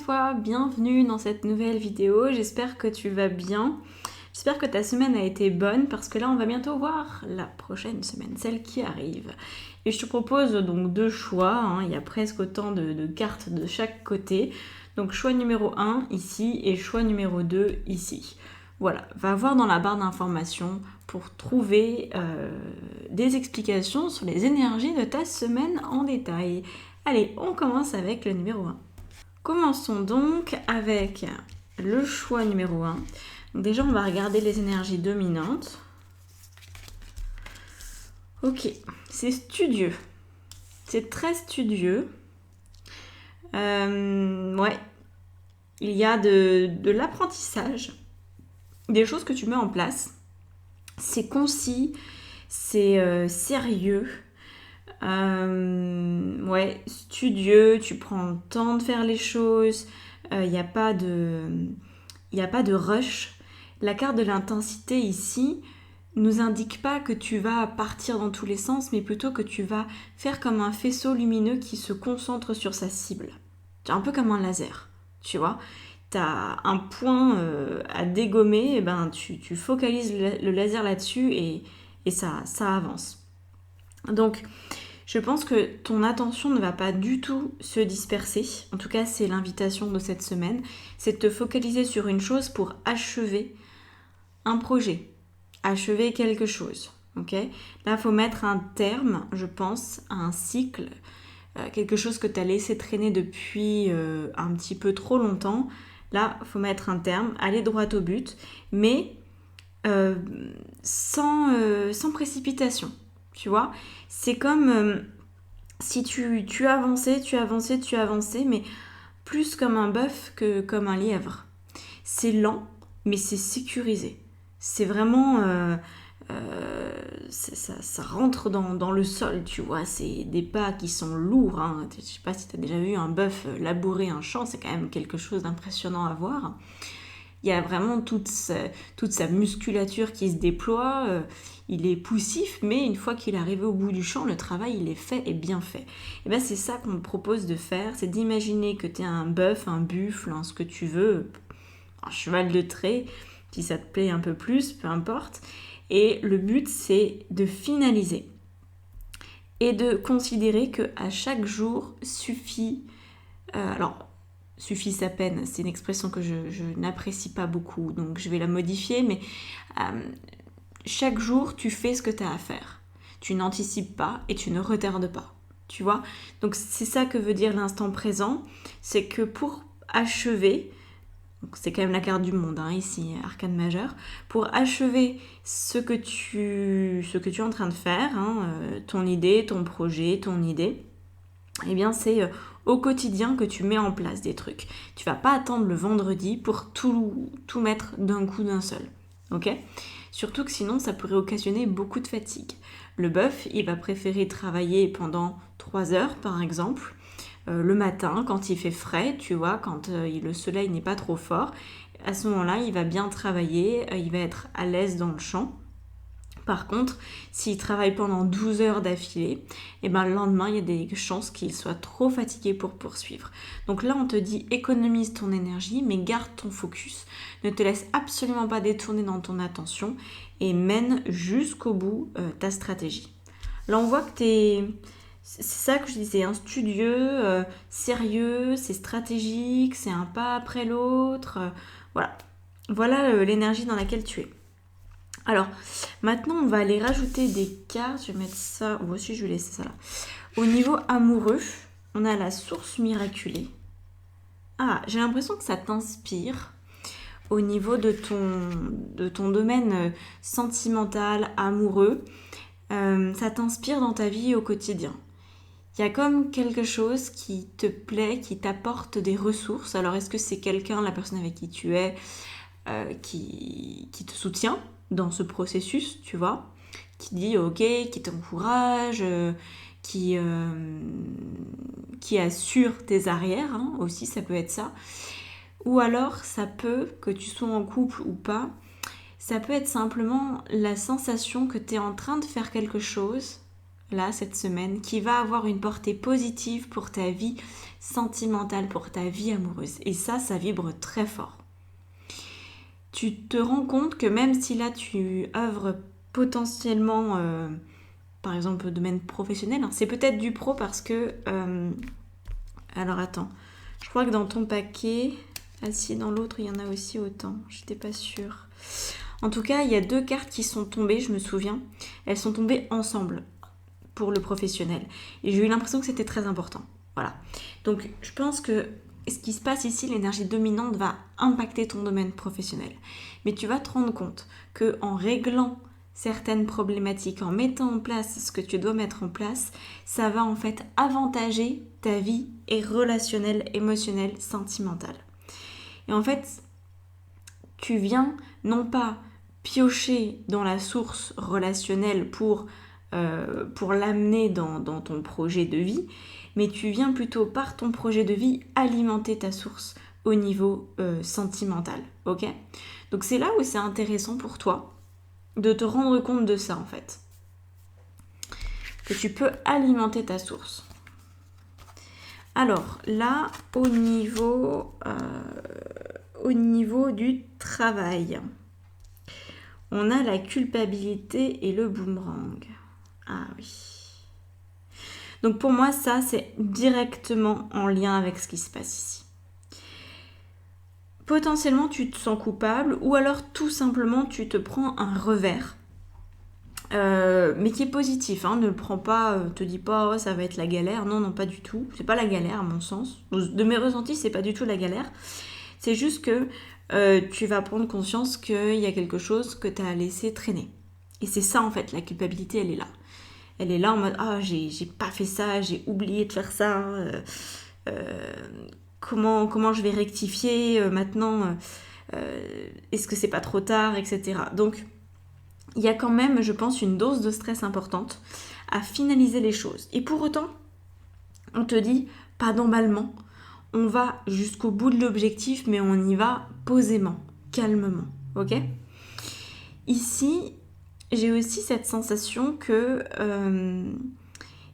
toi, bienvenue dans cette nouvelle vidéo, j'espère que tu vas bien, j'espère que ta semaine a été bonne parce que là on va bientôt voir la prochaine semaine, celle qui arrive. Et je te propose donc deux choix, il y a presque autant de cartes de chaque côté, donc choix numéro 1 ici et choix numéro 2 ici. Voilà, va voir dans la barre d'informations pour trouver des explications sur les énergies de ta semaine en détail. Allez, on commence avec le numéro 1. Commençons donc avec le choix numéro 1. Donc déjà, on va regarder les énergies dominantes. Ok, c'est studieux. C'est très studieux. Ouais, il y a de l'apprentissage, des choses que tu mets en place. C'est concis, c'est sérieux. Ouais, studieux, tu prends le temps de faire les choses, il n'y a pas de rush. La carte de l'intensité ici nous indique pas que tu vas partir dans tous les sens, mais plutôt que tu vas faire comme un faisceau lumineux qui se concentre sur sa cible. Un peu comme un laser, tu vois. Tu as un point à dégommer, et ben tu focalises le laser là-dessus et ça avance. Donc, je pense que ton attention ne va pas du tout se disperser. En tout cas, c'est l'invitation de cette semaine. C'est de te focaliser sur une chose pour achever un projet, achever quelque chose. Okay, là, il faut mettre un terme, je pense, à un cycle, quelque chose que tu as laissé traîner depuis un petit peu trop longtemps. Là, il faut mettre un terme, aller droit au but, mais sans précipitation. Tu vois, c'est comme si tu avançais, mais plus comme un bœuf que comme un lièvre. C'est lent, mais c'est sécurisé. C'est vraiment... ça rentre dans le sol, tu vois. C'est des pas qui sont lourds. Hein. Je sais pas si tu as déjà vu un bœuf labourer un champ, c'est quand même quelque chose d'impressionnant à voir. Il y a vraiment toute sa musculature qui se déploie. Il est poussif, mais une fois qu'il est arrivé au bout du champ, le travail, il est fait et bien fait. Et bien, c'est ça qu'on te propose de faire, c'est d'imaginer que tu es un bœuf, un buffle, ce que tu veux, un cheval de trait, si ça te plaît un peu plus, peu importe. Et le but, c'est de finaliser et de considérer qu'à chaque jour suffit... suffit sa peine, c'est une expression que je n'apprécie pas beaucoup, donc je vais la modifier, mais chaque jour, tu fais ce que tu as à faire. Tu n'anticipes pas et tu ne retardes pas, tu vois. Donc c'est ça que veut dire l'instant présent, c'est que pour achever, donc c'est quand même la carte du monde, ici, arcane majeur, pour achever ce que tu es en train de faire, ton idée, ton projet, ton idée, eh bien c'est au quotidien que tu mets en place des trucs. Tu vas pas attendre le vendredi pour tout mettre d'un coup d'un seul. Ok ? Surtout que sinon ça pourrait occasionner beaucoup de fatigue. Le bœuf, il va préférer travailler pendant 3 heures par exemple, le matin quand il fait frais, tu vois, quand le soleil n'est pas trop fort. À ce moment-là, il va bien travailler, il va être à l'aise dans le champ. Par contre, s'il travaille pendant 12 heures d'affilée, et ben le lendemain, il y a des chances qu'il soit trop fatigué pour poursuivre. Donc là, on te dit économise ton énergie, mais garde ton focus. Ne te laisse absolument pas détourner dans ton attention et mène jusqu'au bout ta stratégie. Là, on voit que c'est ça que je disais, studieux, sérieux, c'est stratégique, c'est un pas après l'autre. Voilà l'énergie dans laquelle tu es. Alors, maintenant, on va aller rajouter des cartes. Je vais mettre ça... Moi aussi, je vais laisser ça là. Au niveau amoureux, on a la source miraculée. Ah, j'ai l'impression que ça t'inspire au niveau de ton domaine sentimental, amoureux. Ça t'inspire dans ta vie au quotidien. Il y a comme quelque chose qui te plaît, qui t'apporte des ressources. Alors, est-ce que c'est quelqu'un, la personne avec qui tu es, qui te soutient dans ce processus, tu vois, qui dit ok, qui t'encourage, qui assure tes arrières, aussi ça peut être ça. Ou alors ça peut, que tu sois en couple ou pas, ça peut être simplement la sensation que tu es en train de faire quelque chose là, cette semaine, qui va avoir une portée positive pour ta vie sentimentale, pour ta vie amoureuse. Et ça vibre très fort. Tu te rends compte que même si là, tu œuvres potentiellement, par exemple, au domaine professionnel, hein, c'est peut-être du pro parce que... alors, attends. Je crois que dans ton paquet... Ah si, dans l'autre, il y en a aussi autant. J'étais pas sûre. En tout cas, il y a 2 cartes qui sont tombées, je me souviens. Elles sont tombées ensemble pour le professionnel. Et j'ai eu l'impression que c'était très important. Voilà. Donc, je pense que ce qui se passe ici, l'énergie dominante va impacter ton domaine professionnel. Mais tu vas te rendre compte qu'en réglant certaines problématiques, en mettant en place ce que tu dois mettre en place, ça va en fait avantager ta vie relationnelle, émotionnelle, sentimentale. Et en fait, tu viens non pas piocher dans la source relationnelle pour l'amener dans ton projet de vie, mais tu viens plutôt par ton projet de vie alimenter ta source au niveau sentimental, ok ? Donc c'est là où c'est intéressant pour toi de te rendre compte de ça en fait, que tu peux alimenter ta source. Alors là, au niveau du travail, on a la culpabilité et le boomerang. Ah oui. Donc pour moi, ça, c'est directement en lien avec ce qui se passe ici. Potentiellement, tu te sens coupable ou alors tout simplement, tu te prends un revers. Mais qui est positif, hein. Ne le prends pas, te dis pas oh, ça va être la galère. Non, pas du tout. C'est pas la galère à mon sens. De mes ressentis, c'est pas du tout la galère. C'est juste que tu vas prendre conscience qu'il y a quelque chose que tu as laissé traîner. Et c'est ça en fait, la culpabilité, elle est là. Elle est là en mode ah j'ai pas fait ça, j'ai oublié de faire ça. Comment je vais rectifier maintenant est-ce que c'est pas trop tard, etc. Donc il y a quand même, je pense, une dose de stress importante à finaliser les choses. Et pour autant, on te dit pas d'emballement. On va jusqu'au bout de l'objectif, mais on y va posément, calmement, ok ? Ici, j'ai aussi cette sensation que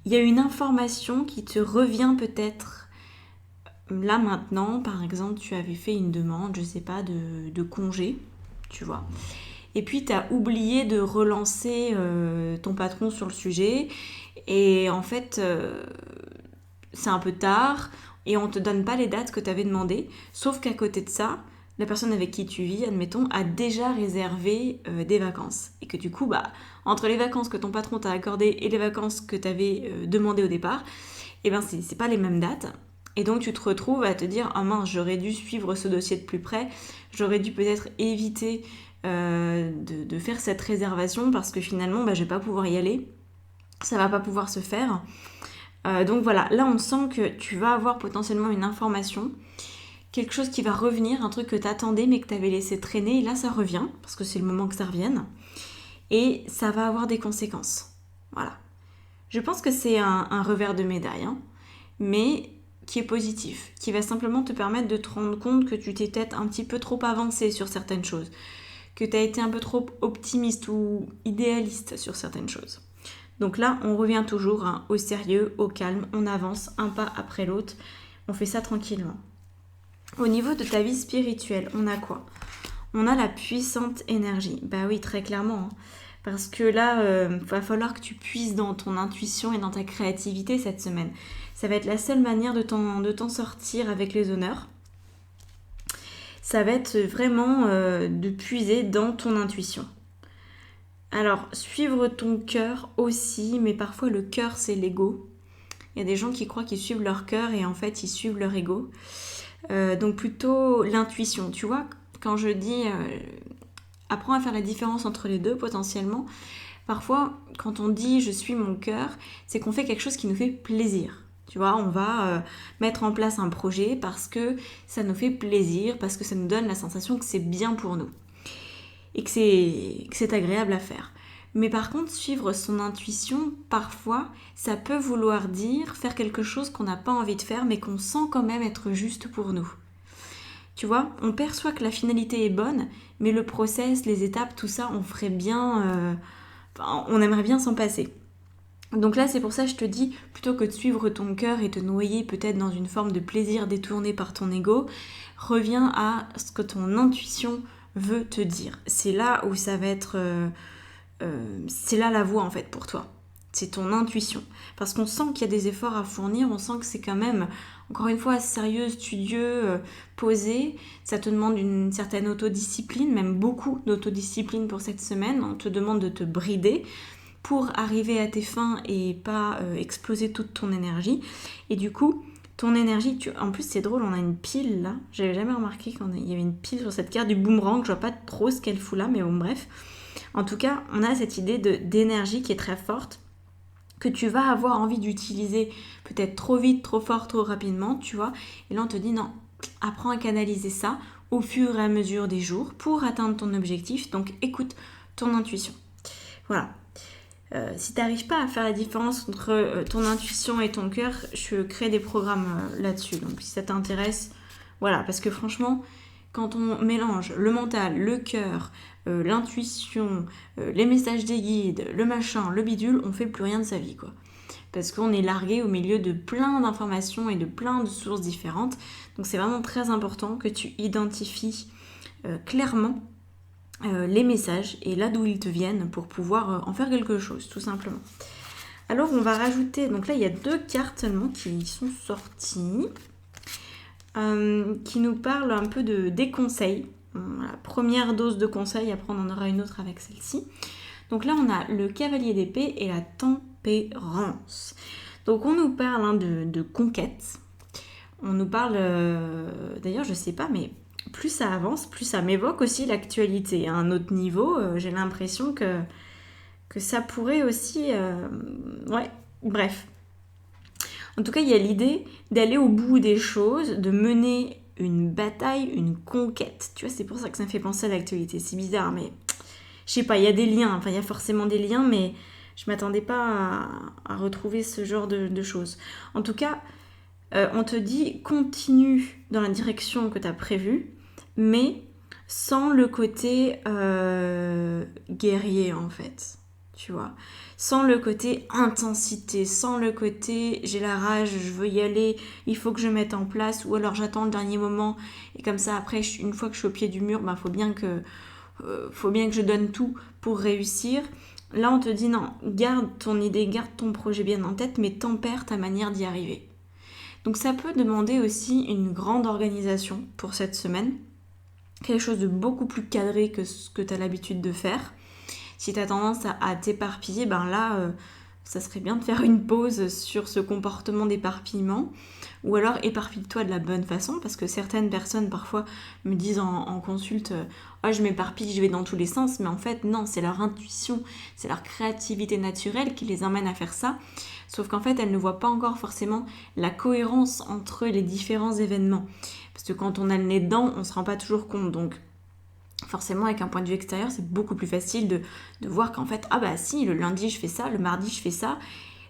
y a une information qui te revient peut-être là maintenant. Par exemple, tu avais fait une demande, je sais pas, de congé, tu vois. Et puis, tu as oublié de relancer ton patron sur le sujet. Et en fait, c'est un peu tard et on ne te donne pas les dates que tu avais demandées. Sauf qu'à côté de ça, la personne avec qui tu vis, admettons, a déjà réservé des vacances. Et que du coup, entre les vacances que ton patron t'a accordées et les vacances que tu avais demandées au départ, c'est pas les mêmes dates. Et donc, tu te retrouves à te dire « Ah mince, j'aurais dû suivre ce dossier de plus près. J'aurais dû peut-être éviter... de faire cette réservation parce que finalement je vais pas pouvoir y aller, ça va pas pouvoir se faire. Donc voilà, là on sent que tu vas avoir potentiellement une information, quelque chose qui va revenir, un truc que t'attendais mais que t'avais laissé traîner, et là ça revient parce que c'est le moment que ça revienne et ça va avoir des conséquences. Voilà. Je pense que c'est un revers de médaille, hein, mais qui est positif, qui va simplement te permettre de te rendre compte que tu t'es peut-être un petit peu trop avancé sur certaines choses, que tu as été un peu trop optimiste ou idéaliste sur certaines choses. Donc là, on revient toujours au sérieux, au calme, on avance un pas après l'autre, on fait ça tranquillement. Au niveau de ta vie spirituelle, on a quoi ? On a la puissante énergie. Bah oui, très clairement, hein. Parce que là, va falloir que tu puisses dans ton intuition et dans ta créativité cette semaine. Ça va être la seule manière de t'en sortir avec les honneurs. Ça va être vraiment de puiser dans ton intuition. Alors, suivre ton cœur aussi, mais parfois le cœur, c'est l'ego. Il y a des gens qui croient qu'ils suivent leur cœur et en fait, ils suivent leur ego. Donc plutôt l'intuition. Tu vois, quand je dis apprends à faire la différence entre les deux potentiellement, parfois, quand on dit je suis mon cœur, c'est qu'on fait quelque chose qui nous fait plaisir. Tu vois, on va mettre en place un projet parce que ça nous fait plaisir, parce que ça nous donne la sensation que c'est bien pour nous et que c'est agréable à faire. Mais par contre, suivre son intuition, parfois, ça peut vouloir dire faire quelque chose qu'on n'a pas envie de faire, mais qu'on sent quand même être juste pour nous. Tu vois, on perçoit que la finalité est bonne, mais le process, les étapes, tout ça, on ferait bien... on aimerait bien s'en passer. Donc là, c'est pour ça que je te dis, plutôt que de suivre ton cœur et te noyer peut-être dans une forme de plaisir détourné par ton ego, reviens à ce que ton intuition veut te dire. C'est là où ça va être... c'est là la voie en fait pour toi. C'est ton intuition. Parce qu'on sent qu'il y a des efforts à fournir, on sent que c'est quand même, encore une fois, sérieux, studieux, posé. Ça te demande une certaine autodiscipline, même beaucoup d'autodiscipline pour cette semaine. On te demande de te brider pour arriver à tes fins et pas exploser toute ton énergie. Et du coup, ton énergie, en plus c'est drôle, on a une pile là. J'avais jamais remarqué qu'il y avait une pile sur cette carte du boomerang. Je vois pas trop ce qu'elle fout là, mais bon bref. En tout cas, on a cette idée d'énergie qui est très forte, que tu vas avoir envie d'utiliser peut-être trop vite, trop fort, trop rapidement, tu vois. Et là, on te dit non, apprends à canaliser ça au fur et à mesure des jours pour atteindre ton objectif. Donc, écoute ton intuition. Voilà. Si tu n'arrives pas à faire la différence entre ton intuition et ton cœur, je crée des programmes là-dessus. Donc, si ça t'intéresse, voilà. Parce que franchement, quand on mélange le mental, le cœur, l'intuition, les messages des guides, le machin, le bidule, on fait plus rien de sa vie, quoi. Parce qu'on est largué au milieu de plein d'informations et de plein de sources différentes. Donc c'est vraiment très important que tu identifies clairement les messages et là d'où ils te viennent pour pouvoir en faire quelque chose, tout simplement. Alors on va rajouter, donc là il y a 2 cartes seulement qui sont sorties. Qui nous parle un peu des conseils. La première dose de conseils, après on en aura une autre avec celle-ci. Donc là on a le cavalier d'épée et la tempérance. Donc on nous parle de conquête. On nous parle, d'ailleurs je sais pas, mais plus ça avance, plus ça m'évoque aussi l'actualité. À un autre niveau, j'ai l'impression que ça pourrait aussi... ouais, bref. En tout cas, il y a l'idée d'aller au bout des choses, de mener une bataille, une conquête. Tu vois, c'est pour ça que ça me fait penser à l'actualité. C'est bizarre, mais je sais pas, il y a des liens. Enfin, il y a forcément des liens, mais je m'attendais pas à retrouver ce genre de choses. En tout cas, on te dit continue dans la direction que tu as prévue, mais sans le côté guerrier, en fait. Tu vois, sans le côté intensité, sans le côté j'ai la rage, je veux y aller, il faut que je mette en place, ou alors j'attends le dernier moment et comme ça après une fois que je suis au pied du mur, faut bien que je donne tout pour réussir. Là on te dit non, garde ton idée, garde ton projet bien en tête, mais tempère ta manière d'y arriver. Donc ça peut demander aussi une grande organisation pour cette semaine, quelque chose de beaucoup plus cadré que ce que tu as l'habitude de faire. Si tu as tendance à t'éparpiller, ça serait bien de faire une pause sur ce comportement d'éparpillement. Ou alors éparpille-toi de la bonne façon, parce que certaines personnes parfois me disent en consulte je m'éparpille, je vais dans tous les sens, mais en fait non, c'est leur intuition, c'est leur créativité naturelle qui les emmène à faire ça. Sauf qu'en fait, elles ne voient pas encore forcément la cohérence entre les différents événements. Parce que quand on a le nez dedans, on ne se rend pas toujours compte. Donc forcément, avec un point de vue extérieur, c'est beaucoup plus facile de voir qu'en fait, si, le lundi je fais ça, le mardi je fais ça,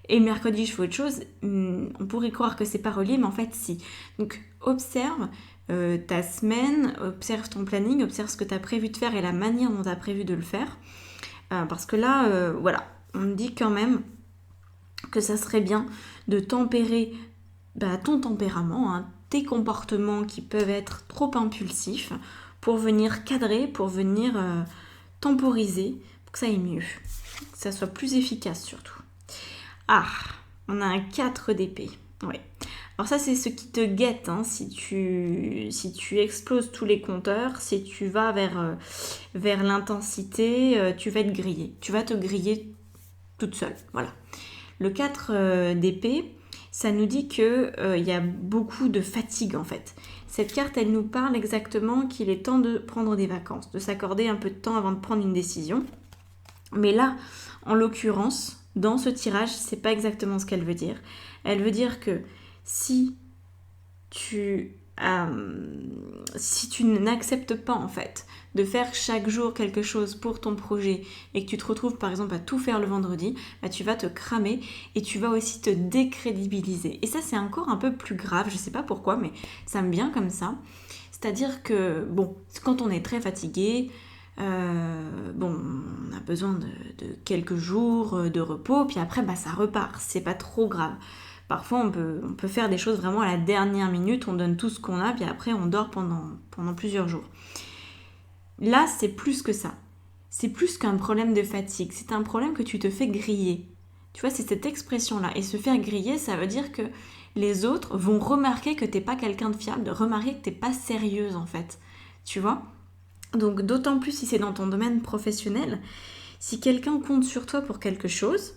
et le mercredi je fais autre chose. On pourrait croire que c'est pas relié, mais en fait si. Donc observe ta semaine, observe ton planning, observe ce que tu as prévu de faire et la manière dont tu as prévu de le faire. Parce que là, on me dit quand même que ça serait bien de tempérer ton tempérament, tes comportements qui peuvent être trop impulsifs, pour venir cadrer, pour venir temporiser, pour que ça aille mieux, que ça soit plus efficace surtout. On a un 4 d'épée. Ouais. Alors ça, c'est ce qui te guette, si tu exploses tous les compteurs, si tu vas vers l'intensité, tu vas être grillé. Tu vas te griller toute seule, voilà. Le 4 d'épée, ça nous dit qu'il y a beaucoup de fatigue en fait. Cette carte, elle nous parle exactement qu'il est temps de prendre des vacances, de s'accorder un peu de temps avant de prendre une décision. Mais là, en l'occurrence, dans ce tirage, c'est pas exactement ce qu'elle veut dire. Elle veut dire que si tu n'acceptes pas en fait de faire chaque jour quelque chose pour ton projet et que tu te retrouves par exemple à tout faire le vendredi, tu vas te cramer et tu vas aussi te décrédibiliser. Et ça, c'est encore un peu plus grave, je sais pas pourquoi, mais ça me vient comme ça. C'est-à-dire que, quand on est très fatigué, Bon, on a besoin de quelques jours de repos, puis après, ça repart. C'est pas trop grave. Parfois, on peut faire des choses vraiment à la dernière minute, on donne tout ce qu'on a, puis après, on dort pendant plusieurs jours. Là, c'est plus que ça. C'est plus qu'un problème de fatigue. C'est un problème que tu te fais griller. Tu vois, c'est cette expression-là. Et se faire griller, ça veut dire que les autres vont remarquer que t'es pas quelqu'un de fiable, de remarquer que t'es pas sérieuse, en fait. Tu vois ? Donc, d'autant plus si c'est dans ton domaine professionnel, si quelqu'un compte sur toi pour quelque chose,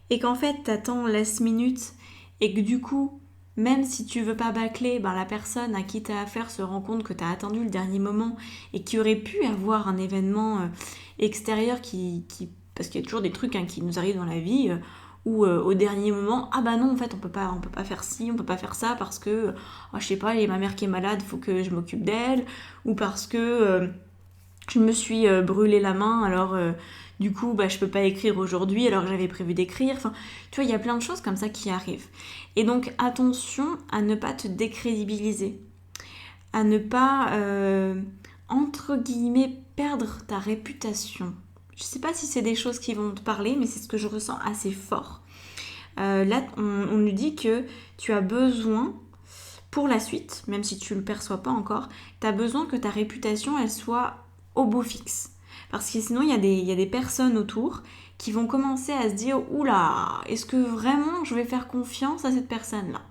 et qu'en fait, t'attends last minute, et que du coup, même si tu veux pas bâcler, la personne à qui t'as affaire se rend compte que t'as attendu le dernier moment et qu'il aurait pu avoir un événement extérieur parce qu'il y a toujours des trucs qui nous arrivent dans la vie où au dernier moment, non, en fait, on peut pas faire ci, on peut pas faire ça parce que, je sais pas, il y a ma mère qui est malade, faut que je m'occupe d'elle, ou parce que je me suis brûlé la main, alors du coup, je peux pas écrire aujourd'hui alors que j'avais prévu d'écrire. Enfin, tu vois, il y a plein de choses comme ça qui arrivent. Et donc, attention à ne pas te décrédibiliser, à ne pas, entre guillemets, perdre ta réputation. Je sais pas si c'est des choses qui vont te parler, mais c'est ce que je ressens assez fort. Là, on nous dit que tu as besoin, pour la suite, même si tu le perçois pas encore, tu as besoin que ta réputation, elle soit au beau fixe. Parce que sinon, il y a des personnes autour qui vont commencer à se dire « Oula, est-ce que vraiment je vais faire confiance à cette personne-là ?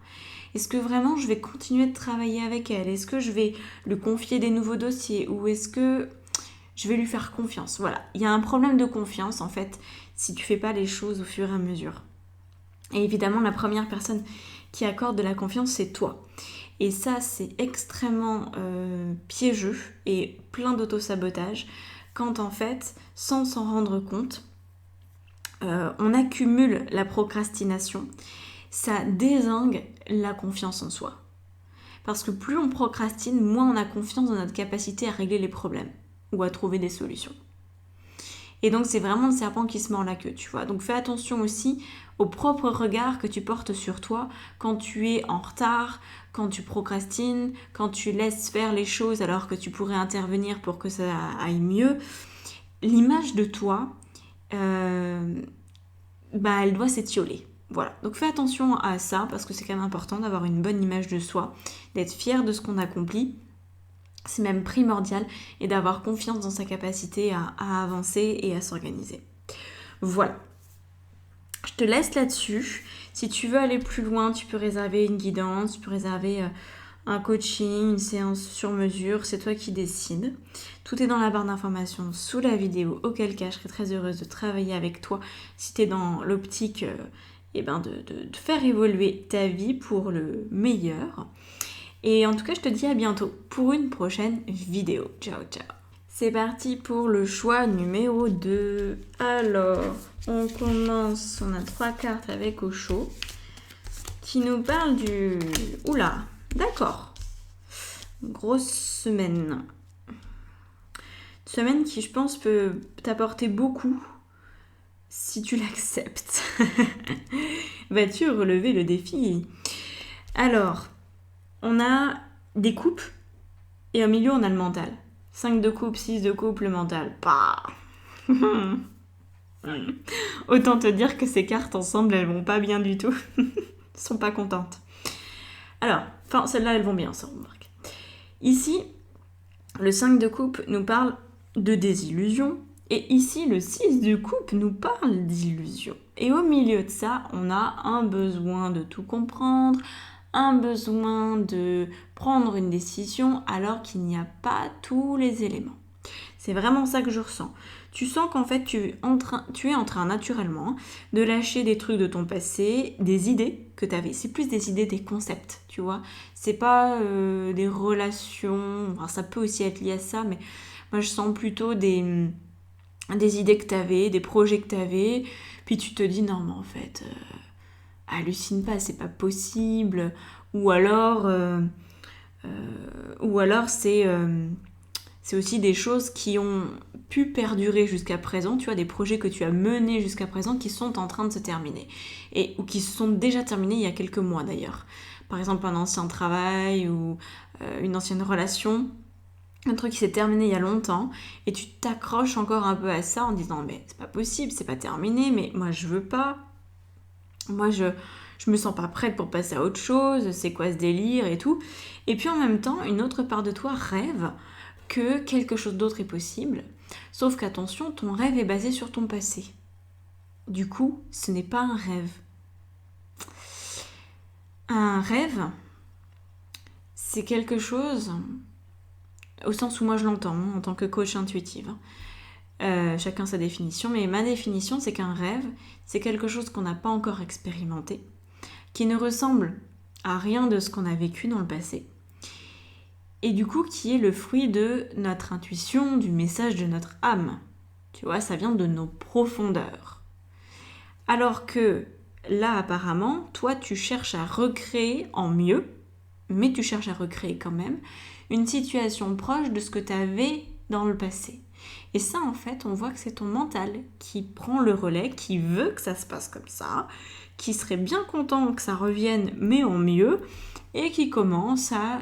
Est-ce que vraiment je vais continuer de travailler avec elle ? Est-ce que je vais lui confier des nouveaux dossiers ? Ou est-ce que je vais lui faire confiance ?» Voilà, il y a un problème de confiance en fait si tu fais pas les choses au fur et à mesure. Et évidemment, la première personne qui accorde de la confiance, c'est toi. Et ça, c'est extrêmement piégeux et plein d'auto-sabotage quand en fait, sans s'en rendre compte, on accumule la procrastination. Ça dézingue la confiance en soi. Parce que plus on procrastine, moins on a confiance dans notre capacité à régler les problèmes ou à trouver des solutions. Et donc c'est vraiment le serpent qui se mord la queue, tu vois. Donc fais attention aussi au propre regard que tu portes sur toi quand tu es en retard, quand tu procrastines, quand tu laisses faire les choses alors que tu pourrais intervenir pour que ça aille mieux. L'image de toi, elle doit s'étioler. Voilà, donc fais attention à ça parce que c'est quand même important d'avoir une bonne image de soi, d'être fier de ce qu'on accomplit. C'est même primordial et d'avoir confiance dans sa capacité à avancer et à s'organiser. Voilà. Je te laisse là-dessus. Si tu veux aller plus loin, tu peux réserver une guidance, tu peux réserver un coaching, une séance sur mesure, c'est toi qui décides. Tout est dans la barre d'informations sous la vidéo, auquel cas je serais très heureuse de travailler avec toi si tu es dans l'optique de faire évoluer ta vie pour le meilleur. Et en tout cas, je te dis à bientôt pour une prochaine vidéo. Ciao, ciao. C'est parti pour le choix numéro 2. Alors, on commence, on a 3 cartes avec Osho qui nous parlent du... Oula, d'accord. Grosse semaine. Semaine qui, je pense, peut t'apporter beaucoup si tu l'acceptes. Vas-tu relever le défi ? Alors... on a des coupes et au milieu on a le mental. 5 de coupe, 6 de coupe, le mental. Autant te dire que ces cartes ensemble, elles vont pas bien du tout. Elles sont pas contentes. Alors, celles-là, elles vont bien, ça remarque. Ici, le 5 de coupe nous parle de désillusion. Et ici, le 6 de coupe nous parle d'illusion. Et au milieu de ça, on a un besoin de tout comprendre, un besoin de prendre une décision alors qu'il n'y a pas tous les éléments. C'est vraiment ça que je ressens. Tu sens qu'en fait tu es en train naturellement de lâcher des trucs de ton passé, des idées que tu avais. C'est plus des idées, des concepts, tu vois. C'est pas des relations, enfin, ça peut aussi être lié à ça, mais moi je sens plutôt des idées que tu avais, des projets que tu avais, puis tu te dis non mais en fait... hallucine pas, c'est pas possible, ou alors c'est aussi des choses qui ont pu perdurer jusqu'à présent, tu vois, des projets que tu as menés jusqu'à présent qui sont en train de se terminer, ou qui se sont déjà terminés il y a quelques mois d'ailleurs. Par exemple un ancien travail ou une ancienne relation un truc qui s'est terminé il y a longtemps, et tu t'accroches encore un peu à ça en disant mais c'est pas possible, c'est pas terminé, mais moi je veux pas, moi je me sens pas prête pour passer à autre chose, c'est quoi ce délire et tout. Et puis en même temps, une autre part de toi rêve que quelque chose d'autre est possible, sauf qu'attention, ton rêve est basé sur ton passé. Du coup, ce n'est pas un rêve. Un rêve, c'est quelque chose, au sens où moi je l'entends, en tant que coach intuitive. Chacun sa définition, mais ma définition, c'est qu'un rêve, c'est quelque chose qu'on n'a pas encore expérimenté, qui ne ressemble à rien de ce qu'on a vécu dans le passé, et du coup qui est le fruit de notre intuition, du message de notre âme. Tu vois, ça vient de nos profondeurs. Alors que là, apparemment, toi, tu cherches à recréer en mieux, mais tu cherches à recréer quand même une situation proche de ce que tu avais dans le passé. Et ça, en fait, on voit que c'est ton mental qui prend le relais, qui veut que ça se passe comme ça, qui serait bien content que ça revienne, mais en mieux, et qui commence à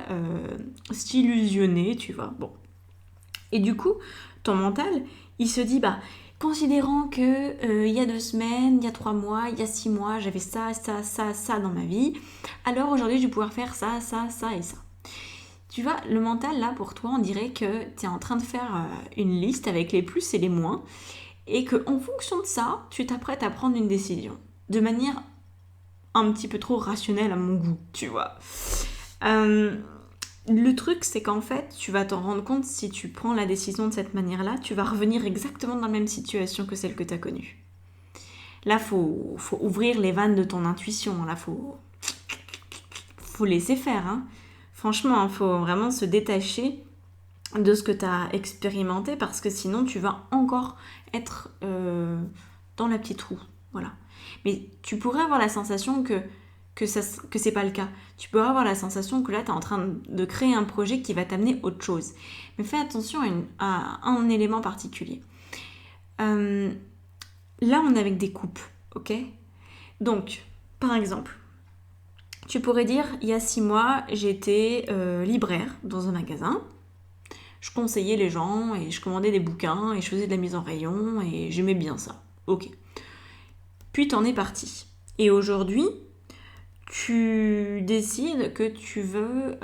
s'illusionner, tu vois. Bon. Et du coup, ton mental, il se dit, considérant que il y a 2 semaines, il y a 3 mois, il y a 6 mois, j'avais ça dans ma vie, alors aujourd'hui, je vais pouvoir faire ça et ça. Tu vois, le mental, là, pour toi, on dirait que tu es en train de faire une liste avec les plus et les moins, et qu'en fonction de ça, tu t'apprêtes à prendre une décision. De manière un petit peu trop rationnelle à mon goût, tu vois. Le truc, c'est qu'en fait, tu vas t'en rendre compte si tu prends la décision de cette manière-là, tu vas revenir exactement dans la même situation que celle que tu as connue. Là, faut ouvrir les vannes de ton intuition. Là, faut laisser faire, hein. Franchement, il faut vraiment se détacher de ce que tu as expérimenté parce que sinon, tu vas encore être dans la petite roue. Voilà. Mais tu pourrais avoir la sensation que c'est pas le cas. Tu pourrais avoir la sensation que là, tu es en train de créer un projet qui va t'amener autre chose. Mais fais attention à un élément particulier. Là, on est avec des coupes, ok ? Donc, par exemple, tu pourrais dire, il y a 6 mois, j'étais libraire dans un magasin. Je conseillais les gens et je commandais des bouquins et je faisais de la mise en rayon et j'aimais bien ça. Ok. Puis t'en es parti. Et aujourd'hui, tu décides que tu veux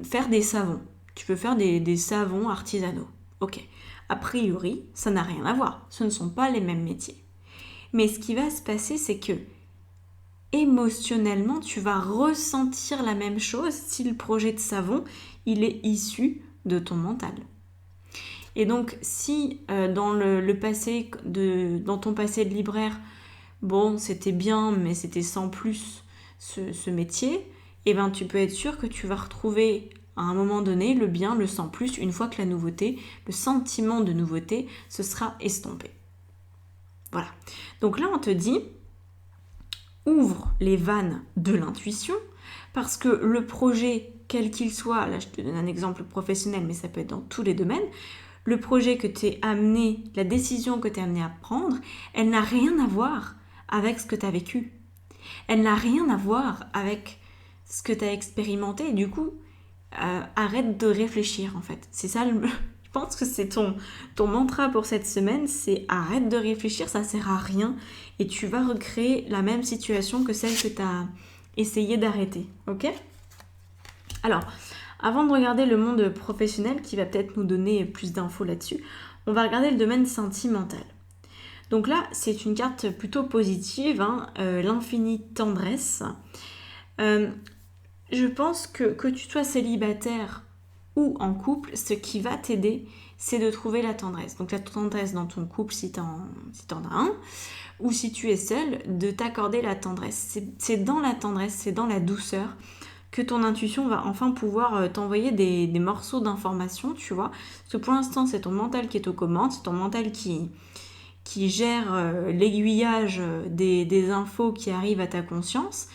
faire des savons. Tu veux faire des savons artisanaux. Ok. A priori, ça n'a rien à voir. Ce ne sont pas les mêmes métiers. Mais ce qui va se passer, c'est que émotionnellement, tu vas ressentir la même chose si le projet de savon, il est issu de ton mental. Et donc, si dans le passé, dans ton passé de libraire, bon, c'était bien, mais c'était sans plus ce métier, eh ben, tu peux être sûr que tu vas retrouver à un moment donné le bien, le sans plus, une fois que la nouveauté, le sentiment de nouveauté, se sera estompé. Voilà. Donc là, on te dit, ouvre les vannes de l'intuition, parce que le projet, quel qu'il soit, là je te donne un exemple professionnel, mais ça peut être dans tous les domaines, le projet que tu es amené, la décision que tu es amené à prendre, elle n'a rien à voir avec ce que tu as vécu. Elle n'a rien à voir avec ce que tu as expérimenté. Et du coup, arrête de réfléchir en fait. C'est ça, je pense que c'est ton mantra pour cette semaine, c'est arrête de réfléchir, ça sert à rien. Et tu vas recréer la même situation que celle que tu as essayé d'arrêter. Ok ? Alors, avant de regarder le monde professionnel qui va peut-être nous donner plus d'infos là-dessus, on va regarder le domaine sentimental. Donc là, c'est une carte plutôt positive, hein, l'infinie tendresse. Je pense que tu sois célibataire ou en couple, ce qui va t'aider, c'est de trouver la tendresse. Donc la tendresse dans ton couple, si t'en as un, ou si tu es seul, de t'accorder la tendresse. C'est dans la tendresse, c'est dans la douceur que ton intuition va enfin pouvoir t'envoyer des morceaux d'informations, tu vois. Parce que pour l'instant, c'est ton mental qui est aux commandes, c'est ton mental qui gère l'aiguillage des infos qui arrivent à ta conscience.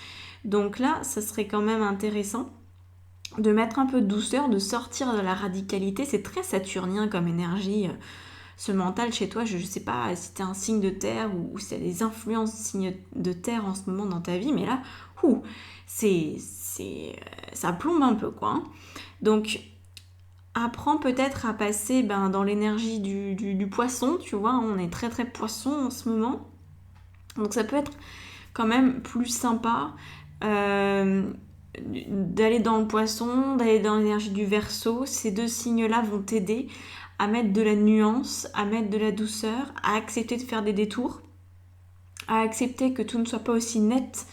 Donc là, ça serait quand même intéressant de mettre un peu de douceur, de sortir de la radicalité. C'est très saturnien comme énergie, ce mental chez toi. Je ne sais pas si tu es un signe de terre ou si tu as des influences signes de terre en ce moment dans ta vie, mais là, ça plombe un peu, quoi. Donc, apprends peut-être à passer dans l'énergie du poisson, tu vois, on est très très poisson en ce moment. Donc ça peut être quand même plus sympa d'aller dans le poisson, d'aller dans l'énergie du Verseau. Ces deux signes-là vont t'aider à mettre de la nuance, à mettre de la douceur, à accepter de faire des détours, à accepter que tout ne soit pas aussi net,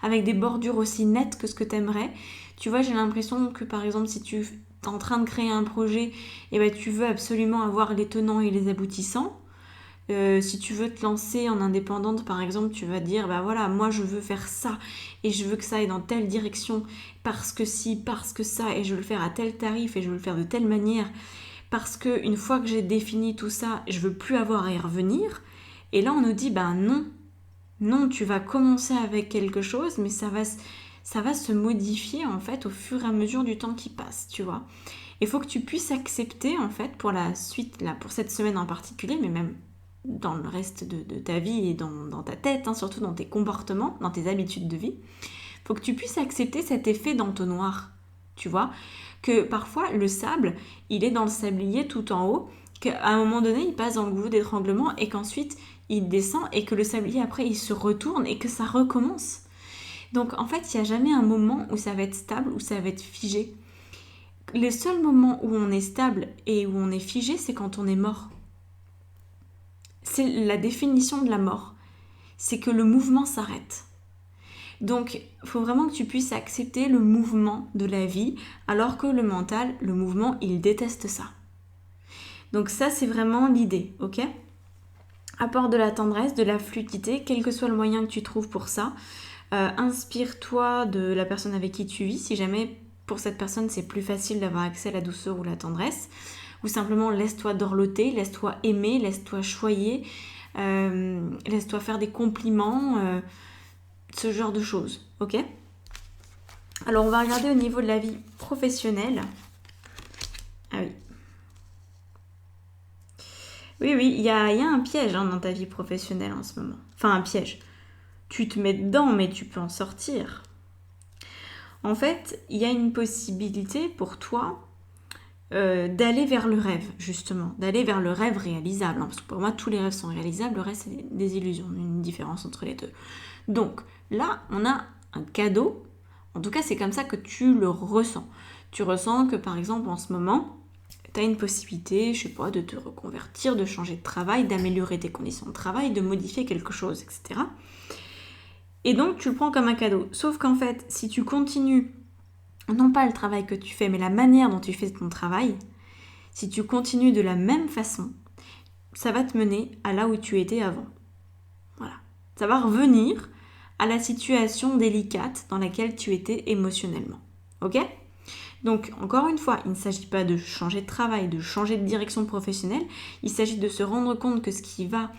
avec des bordures aussi nettes que ce que t'aimerais. Tu vois, j'ai l'impression que par exemple, si tu es en train de créer un projet, et tu veux absolument avoir les tenants et les aboutissants. Si tu veux te lancer en indépendante, par exemple, tu vas dire, voilà, moi je veux faire ça et je veux que ça aille dans telle direction parce que si, parce que ça, et je veux le faire à tel tarif et je veux le faire de telle manière parce que une fois que j'ai défini tout ça, je veux plus avoir à y revenir. Et là, on nous dit, non, tu vas commencer avec quelque chose, mais ça va se modifier en fait au fur et à mesure du temps qui passe, tu vois. Il faut que tu puisses accepter en fait pour la suite, là, pour cette semaine en particulier, mais même dans le reste de ta vie et dans ta tête, surtout dans tes comportements, dans tes habitudes de vie, il faut que tu puisses accepter cet effet d'entonnoir, tu vois, que parfois le sable, il est dans le sablier tout en haut, qu'à un moment donné, il passe dans le goulot d'étranglement et qu'ensuite, il descend et que le sablier, après, il se retourne et que ça recommence. Donc, en fait, il n'y a jamais un moment où ça va être stable, où ça va être figé. Les seuls moments où on est stable et où on est figé, c'est quand on est mort. C'est la définition de la mort. C'est que le mouvement s'arrête. Donc, il faut vraiment que tu puisses accepter le mouvement de la vie, alors que le mental, le mouvement, il déteste ça. Donc ça, c'est vraiment l'idée, ok ? Apporte de la tendresse, de la fluidité, quel que soit le moyen que tu trouves pour ça. Inspire-toi de la personne avec qui tu vis, si jamais pour cette personne c'est plus facile d'avoir accès à la douceur ou la tendresse, ou simplement laisse-toi dorloter, laisse-toi aimer, laisse-toi choyer, laisse-toi faire des compliments, ce genre de choses, ok ? Alors on va regarder au niveau de la vie professionnelle. Ah oui. Oui, il y a un piège dans ta vie professionnelle en ce moment. Enfin, un piège. Tu te mets dedans, mais tu peux en sortir. En fait, il y a une possibilité pour toi d'aller vers le rêve, justement. D'aller vers le rêve réalisable. Parce que pour moi, tous les rêves sont réalisables, le reste, c'est des illusions. Une différence entre les deux. Donc, là, on a un cadeau. En tout cas, c'est comme ça que tu le ressens. Tu ressens que, par exemple, en ce moment, tu as une possibilité, je sais pas, de te reconvertir, de changer de travail, d'améliorer tes conditions de travail, de modifier quelque chose, etc. Et donc, tu le prends comme un cadeau. Sauf qu'en fait, si tu continues, non pas le travail que tu fais, mais la manière dont tu fais ton travail, si tu continues de la même façon, ça va te mener à là où tu étais avant. Voilà. Ça va revenir à la situation délicate dans laquelle tu étais émotionnellement. Ok ? Donc, encore une fois, il ne s'agit pas de changer de travail, de changer de direction professionnelle. Il s'agit de se rendre compte que ce qui va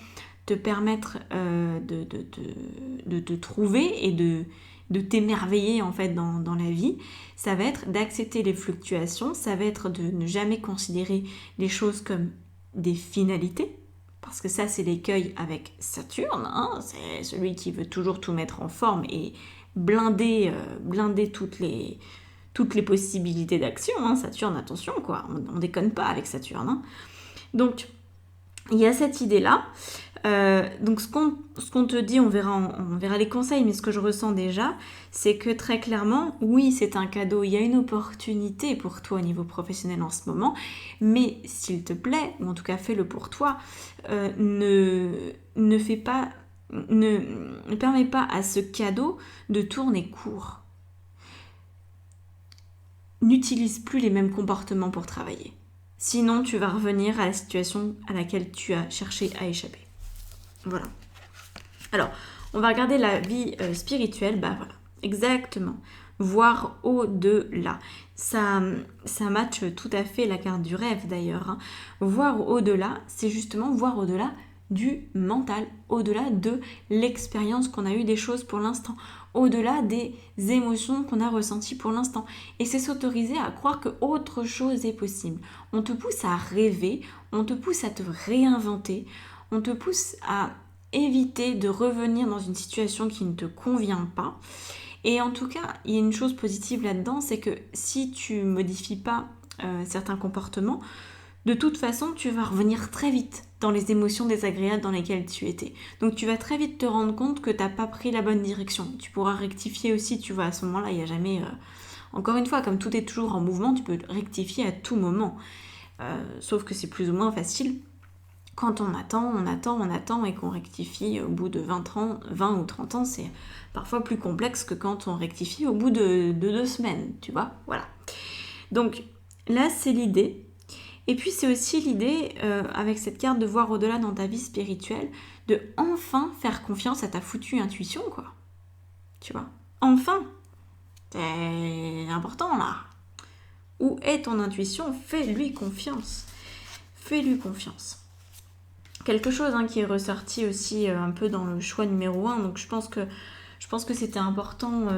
te permettre de te trouver et de t'émerveiller en fait dans la vie, ça va être d'accepter les fluctuations, ça va être de ne jamais considérer les choses comme des finalités, parce que ça c'est l'écueil avec Saturne, c'est celui qui veut toujours tout mettre en forme et blinder toutes les possibilités d'action, Saturne, attention quoi, on déconne pas avec Saturne. Donc il y a cette idée-là. Donc ce qu'on te dit, on verra les conseils, mais ce que je ressens déjà, c'est que très clairement, oui, c'est un cadeau, il y a une opportunité pour toi au niveau professionnel en ce moment, mais s'il te plaît, ou en tout cas fais-le pour toi, ne permets pas à ce cadeau de tourner court. N'utilise plus les mêmes comportements pour travailler. Sinon, tu vas revenir à la situation à laquelle tu as cherché à échapper. Voilà. Alors, on va regarder la vie spirituelle. Voilà, exactement. Voir au-delà. Ça matche tout à fait la carte du rêve d'ailleurs. Voir au-delà, c'est justement voir au-delà du mental, au-delà de l'expérience qu'on a eue des choses pour l'instant, au-delà des émotions qu'on a ressenties pour l'instant. Et c'est s'autoriser à croire qu'autre chose est possible. On te pousse à rêver, on te pousse à te réinventer, on te pousse à éviter de revenir dans une situation qui ne te convient pas. Et en tout cas, il y a une chose positive là-dedans, c'est que si tu modifies pas certains comportements, de toute façon, tu vas revenir très vite dans les émotions désagréables dans lesquelles tu étais. Donc tu vas très vite te rendre compte que tu n'as pas pris la bonne direction. Tu pourras rectifier aussi, tu vois, à ce moment-là, il n'y a jamais... Encore une fois, comme tout est toujours en mouvement, tu peux rectifier à tout moment. Sauf que c'est plus ou moins facile quand on attend et qu'on rectifie au bout de 20 ou 30 ans, c'est parfois plus complexe que quand on rectifie au bout de 2 semaines, tu vois, voilà. Donc là, c'est l'idée. Et puis c'est aussi l'idée, avec cette carte de voir au-delà dans ta vie spirituelle, de enfin faire confiance à ta foutue intuition, quoi. Tu vois, enfin. C'est important, là. Où est ton intuition ? Fais-lui confiance. Fais-lui confiance. Quelque chose qui est ressorti aussi un peu dans le choix numéro 1, donc je pense que c'était important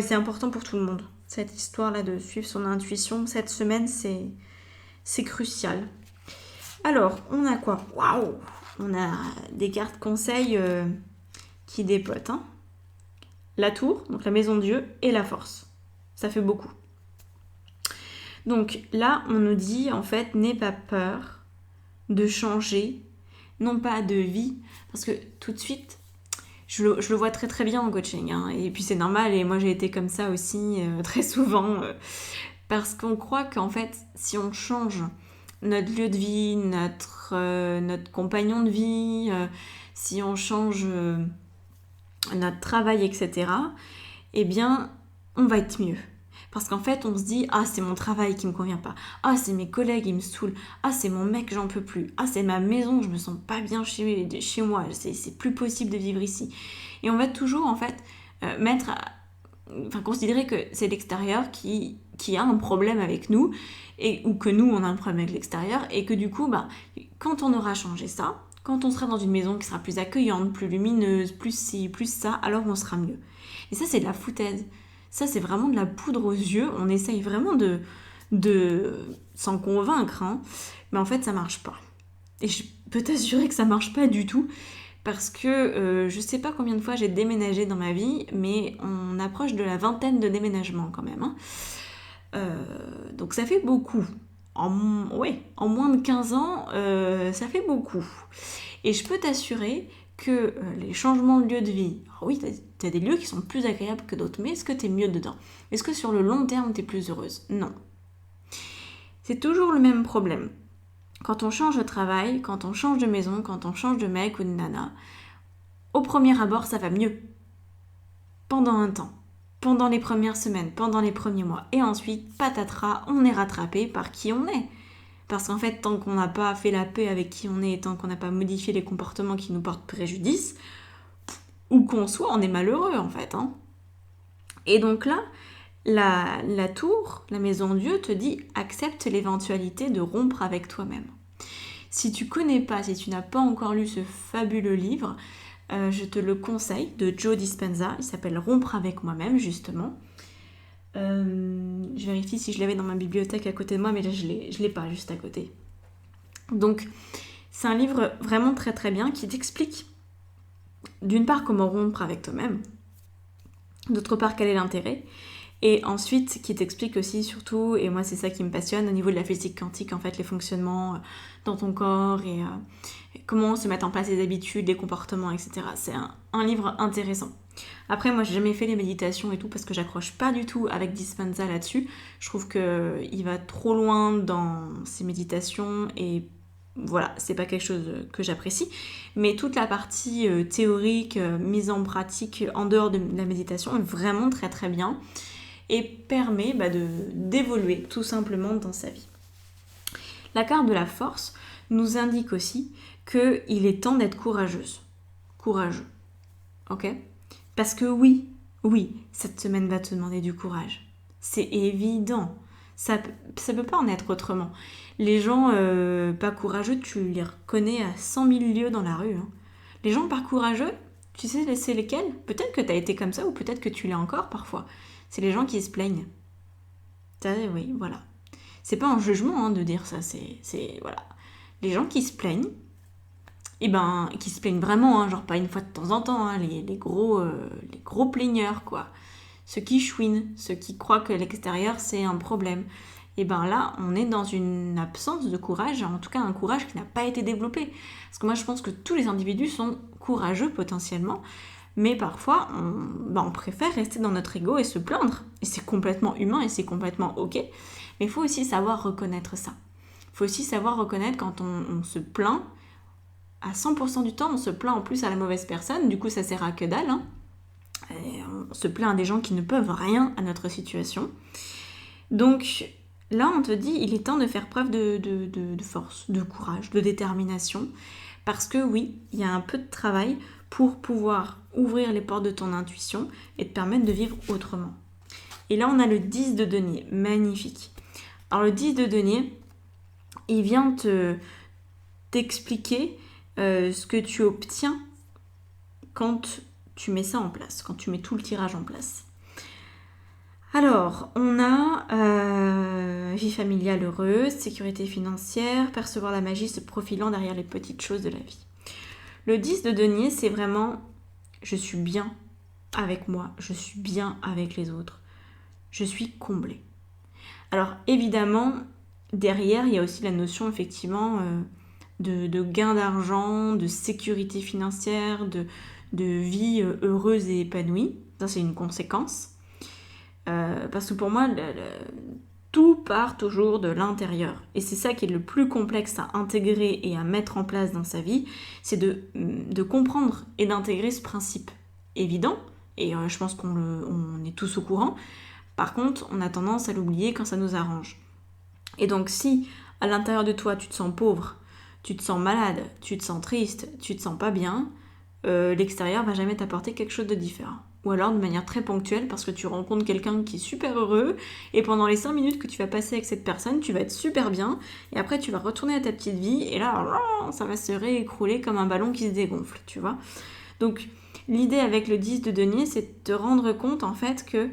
c'est important pour tout le monde, cette histoire-là de suivre son intuition. Cette semaine, c'est crucial. Alors, on a quoi ? Waouh ! On a des cartes conseils qui dépotent. La tour, donc la maison de Dieu, et la force. Ça fait beaucoup. Donc là, on nous dit, en fait, n'aie pas peur de changer, non pas de vie, parce que tout de suite, je le vois très très bien en coaching, et puis c'est normal, et moi j'ai été comme ça aussi très souvent, parce qu'on croit qu'en fait, si on change notre lieu de vie, notre compagnon de vie, si on change notre travail, etc., eh bien, on va être mieux. Parce qu'en fait, on se dit, ah, c'est mon travail qui me convient pas. Ah, c'est mes collègues, ils me saoulent. Ah, c'est mon mec, j'en peux plus. Ah, c'est ma maison, je me sens pas bien chez moi. C'est plus possible de vivre ici. Et on va toujours, en fait, considérer que c'est l'extérieur qui a un problème avec nous, ou que nous, on a un problème avec l'extérieur, et que du coup, quand on aura changé ça, quand on sera dans une maison qui sera plus accueillante, plus lumineuse, plus ci, plus ça, alors on sera mieux. Et ça, c'est de la foutaise. Ça, c'est vraiment de la poudre aux yeux. On essaye vraiment de s'en convaincre, mais en fait, ça marche pas. Et je peux t'assurer que ça marche pas du tout, parce que je sais pas combien de fois j'ai déménagé dans ma vie, mais on approche de la 20aine de déménagements quand même. Donc ça fait beaucoup. En moins de 15 ans, ça fait beaucoup. Et je peux t'assurer que les changements de lieu de vie, oui, t'as des lieux qui sont plus agréables que d'autres, mais est-ce que t'es mieux dedans ? Est-ce que sur le long terme, t'es plus heureuse ? Non. C'est toujours le même problème. Quand on change de travail, quand on change de maison, quand on change de mec ou de nana, au premier abord, ça va mieux. Pendant un temps. Pendant les premières semaines, pendant les premiers mois. Et ensuite, patatras, on est rattrapé par qui on est. Parce qu'en fait, tant qu'on n'a pas fait la paix avec qui on est, tant qu'on n'a pas modifié les comportements qui nous portent préjudice, où qu'on soit, on est malheureux en fait. Et donc là, la tour, la maison de Dieu te dit accepte l'éventualité de rompre avec toi-même. Si tu connais pas, si tu n'as pas encore lu ce fabuleux livre, je te le conseille, de Joe Dispenza. Il s'appelle Rompre avec moi-même justement. Je vérifie si je l'avais dans ma bibliothèque à côté de moi, mais là je l'ai pas juste à côté. Donc c'est un livre vraiment très très bien qui t'explique d'une part comment rompre avec toi-même, d'autre part quel est l'intérêt, et ensuite qui t'explique aussi surtout, et moi c'est ça qui me passionne au niveau de la physique quantique, en fait les fonctionnements dans ton corps et comment se mettre en place les habitudes, les comportements, etc. C'est un livre intéressant. Après, moi, j'ai jamais fait les méditations et tout parce que j'accroche pas du tout avec Dispenza là-dessus. Je trouve qu'il va trop loin dans ses méditations et voilà, c'est pas quelque chose que j'apprécie. Mais toute la partie théorique, mise en pratique en dehors de la méditation est vraiment très très bien et permet d'évoluer tout simplement dans sa vie. La carte de la force nous indique aussi qu'il est temps d'être courageux. Ok ? Parce que oui, cette semaine va te demander du courage. C'est évident. Ça peut pas en être autrement. Les gens pas courageux, tu les reconnais à 100 000 lieues dans la rue. Les gens pas courageux, tu sais c'est lesquels ? Peut-être que tu as été comme ça ou peut-être que tu l'es encore parfois. C'est les gens qui se plaignent. Oui, voilà. C'est pas un jugement de dire ça, c'est voilà. Les gens qui se plaignent, qui se plaignent vraiment, genre pas une fois de temps en temps, les gros plaigneurs, quoi. ceux qui chouinent, ceux qui croient que l'extérieur c'est un problème. Et bien là, on est dans une absence de courage, en tout cas un courage qui n'a pas été développé. Parce que moi je pense que tous les individus sont courageux potentiellement, mais parfois on préfère rester dans notre ego et se plaindre. Et c'est complètement humain et c'est complètement ok. Mais il faut aussi savoir reconnaître ça. Il faut aussi savoir reconnaître quand on se plaint. À 100% du temps, on se plaint en plus à la mauvaise personne, du coup ça sert à que dalle. Et on se plaint à des gens qui ne peuvent rien à notre situation. Donc là, on te dit, il est temps de faire preuve de force, de courage, de détermination. Parce que oui, il y a un peu de travail pour pouvoir ouvrir les portes de ton intuition et te permettre de vivre autrement. Et là, on a le 10 de denier, magnifique. Alors le 10 de denier, il vient t'expliquer ce que tu obtiens quand tu mets ça en place, quand tu mets tout le tirage en place. Alors, on a vie familiale heureuse, sécurité financière, percevoir la magie se profilant derrière les petites choses de la vie. Le 10 de denier, c'est vraiment je suis bien avec moi, je suis bien avec les autres, je suis comblée. Alors évidemment, derrière, il y a aussi la notion effectivement de gain d'argent, de sécurité financière, de vie heureuse et épanouie. Ça, c'est une conséquence. Parce que pour moi, tout part toujours de l'intérieur. Et c'est ça qui est le plus complexe à intégrer et à mettre en place dans sa vie, c'est de comprendre et d'intégrer ce principe évident. Et je pense qu'on est tous au courant. Par contre, on a tendance à l'oublier quand ça nous arrange. Et donc si à l'intérieur de toi tu te sens pauvre, tu te sens malade, tu te sens triste, tu te sens pas bien, l'extérieur va jamais t'apporter quelque chose de différent. Ou alors de manière très ponctuelle parce que tu rencontres quelqu'un qui est super heureux et pendant les 5 minutes que tu vas passer avec cette personne, tu vas être super bien et après tu vas retourner à ta petite vie et là, ça va se réécrouler comme un ballon qui se dégonfle, tu vois. Donc l'idée avec le 10 de denier, c'est de te rendre compte en fait que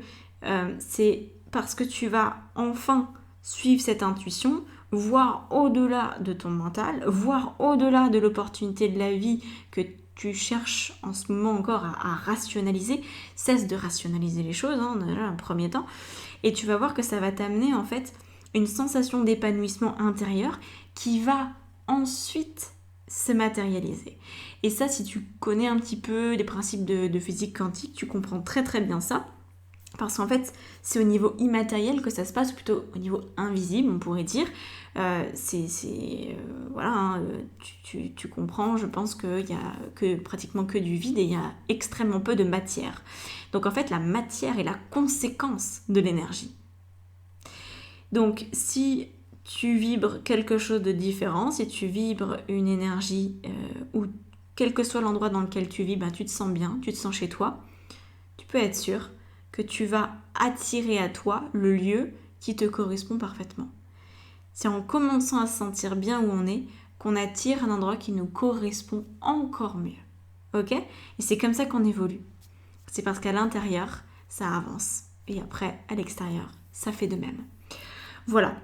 c'est parce que tu vas enfin suivre cette intuition, voir au-delà de ton mental, voir au-delà de l'opportunité de la vie que tu cherches en ce moment encore à rationaliser. Cesse de rationaliser les choses, déjà un premier temps, et tu vas voir que ça va t'amener en fait une sensation d'épanouissement intérieur qui va ensuite se matérialiser. Et ça, si tu connais un petit peu les principes de physique quantique, tu comprends très très bien ça. Parce qu'en fait, c'est au niveau immatériel que ça se passe, plutôt au niveau invisible, on pourrait dire. Tu comprends, je pense qu'il n'y a pratiquement que du vide et il y a extrêmement peu de matière. Donc en fait, la matière est la conséquence de l'énergie. Donc si tu vibres quelque chose de différent, si tu vibres une énergie où quel que soit l'endroit dans lequel tu vis, tu te sens bien, tu te sens chez toi, tu peux être sûr que tu vas attirer à toi le lieu qui te correspond parfaitement. C'est en commençant à se sentir bien où on est qu'on attire un endroit qui nous correspond encore mieux. Ok ? Et c'est comme ça qu'on évolue. C'est parce qu'à l'intérieur, ça avance. Et après, à l'extérieur, ça fait de même. Voilà.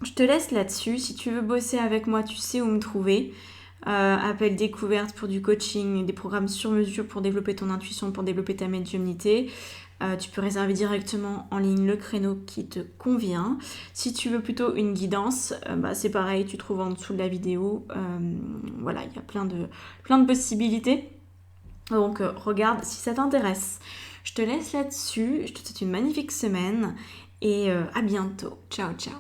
Je te laisse là-dessus. Si tu veux bosser avec moi, tu sais où me trouver. Appel découverte pour du coaching, des programmes sur mesure pour développer ton intuition, pour développer ta médiumnité. Tu peux réserver directement en ligne le créneau qui te convient. Si tu veux plutôt une guidance, c'est pareil, tu trouves en dessous de la vidéo. Voilà, il y a plein de possibilités. Donc regarde si ça t'intéresse. Je te laisse là-dessus. Je te souhaite une magnifique semaine et à bientôt. Ciao, ciao.